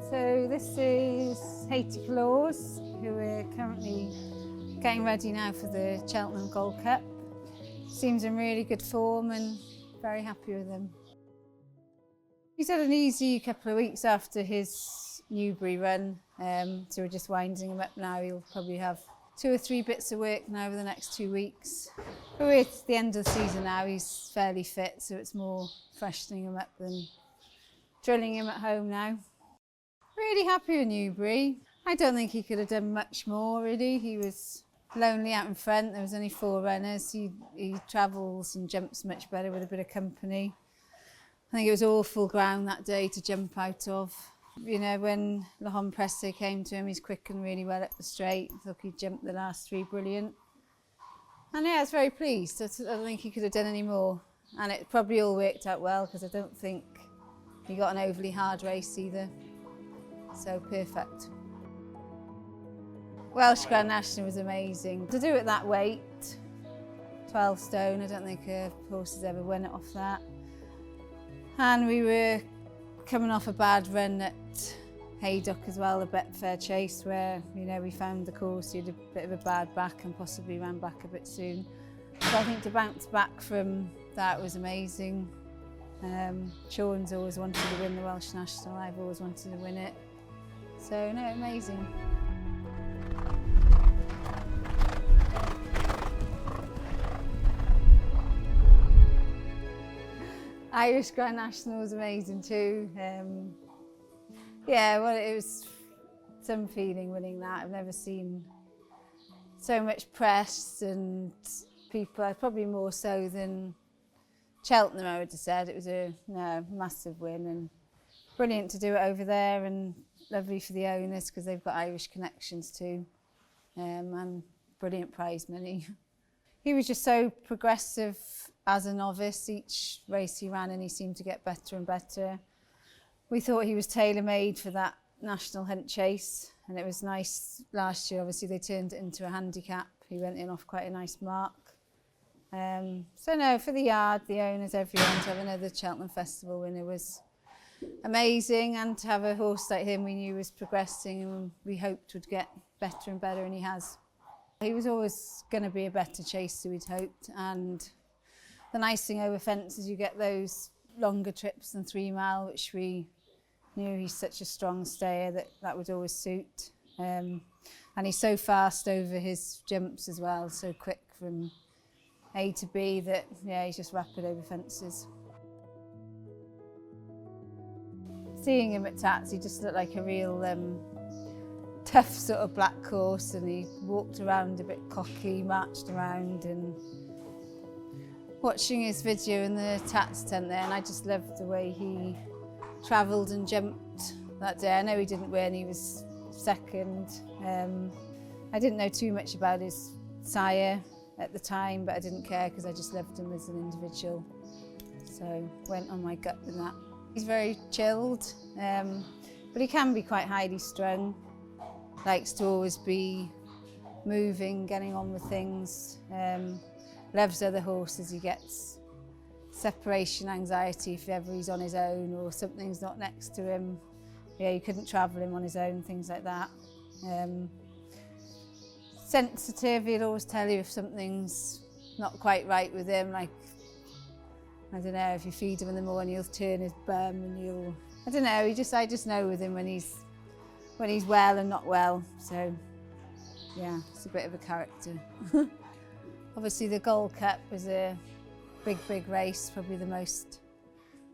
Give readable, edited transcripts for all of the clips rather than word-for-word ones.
So this is Haiti Couleurs, who are currently getting ready now for the Cheltenham Gold Cup. Seems in really good form and very happy with them. He's had an easy couple of weeks after his Newbury run, so we're just winding him up now. He'll probably have 2 or 3 bits of work now over the next 2 weeks. But we're at the end of the season now, he's fairly fit, so it's more freshening him up than drilling him at home now. Really happy with Newbury. I don't think he could have done much more really. He was lonely out in front, there was only 4 runners. He travels and jumps much better with a bit of company. I think it was awful ground that day to jump out of. You know, when Lahon Presse came to him, he's quick and really well up the straight. I thought he'd jumped the last 3 brilliant. And yeah, I was very pleased. I don't think he could have done any more. And it probably all worked out well because I don't think he got an overly hard race either. So perfect. Welsh Grand National was amazing. To do it that weight, 12 stone, I don't think a horse has ever won it off that. And we were coming off a bad run at Haydock as well, the Betfair Chase, where we found the course, he had a bit of a bad back and possibly ran back a bit soon. So I think to bounce back from that was amazing. Sean's always wanted to win the Welsh National, I've always wanted to win it. So no, amazing. Irish Grand National was amazing too. Yeah, well, it was some feeling winning that. I've never seen so much press and people, probably more so than Cheltenham, I would have said. It was a massive win and brilliant to do it over there and lovely for the owners because they've got Irish connections too, and brilliant prize money. He was just so progressive as a novice. Each race he ran and he seemed to get better and better. We thought he was tailor-made for that National Hunt Chase, and it was nice last year. Obviously they turned it into a handicap. He went in off quite a nice mark. So no, for the yard, the owners, everyone, to have another Cheltenham Festival winner was amazing, and to have a horse like him we knew was progressing and we hoped would get better and better, and he has. He was always going to be a better chaser, we'd hoped, and the nice thing over fence is you get those longer trips than 3 mile, which we knew he's such a strong stayer that would always suit. And he's so fast over his jumps as well, so quick from A to B that, yeah, he's just rapid over fences. Seeing him at Tats, he just looked like a real tough sort of black horse, and he walked around a bit cocky, marched around, and watching his video in the Tats tent there, and I just loved the way he travelled and jumped that day. I know he didn't win, he was second. I didn't know too much about his sire at the time, but I didn't care because I just loved him as an individual. So went on my gut with that. He's very chilled, but he can be quite highly strung. Likes to always be moving, getting on with things. Loves other horses. He gets separation anxiety if ever he's on his own or something's not next to him. Yeah, you couldn't travel him on his own, things like that. Sensitive, he'll always tell you if something's not quite right with him, like, I don't know, if you feed him in the morning, he'll turn his bum and I don't know, I just know with him when he's well and not well. So, yeah, it's a bit of a character. Obviously, the Gold Cup is a big race, probably the most,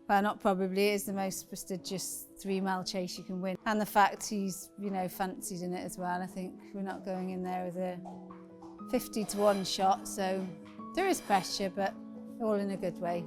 well, not probably, it is the most prestigious 3 mile chase you can win. And the fact he's, fancied in it as well. I think we're not going in there with a 50 to 1 shot, so there is pressure, but all in a good way.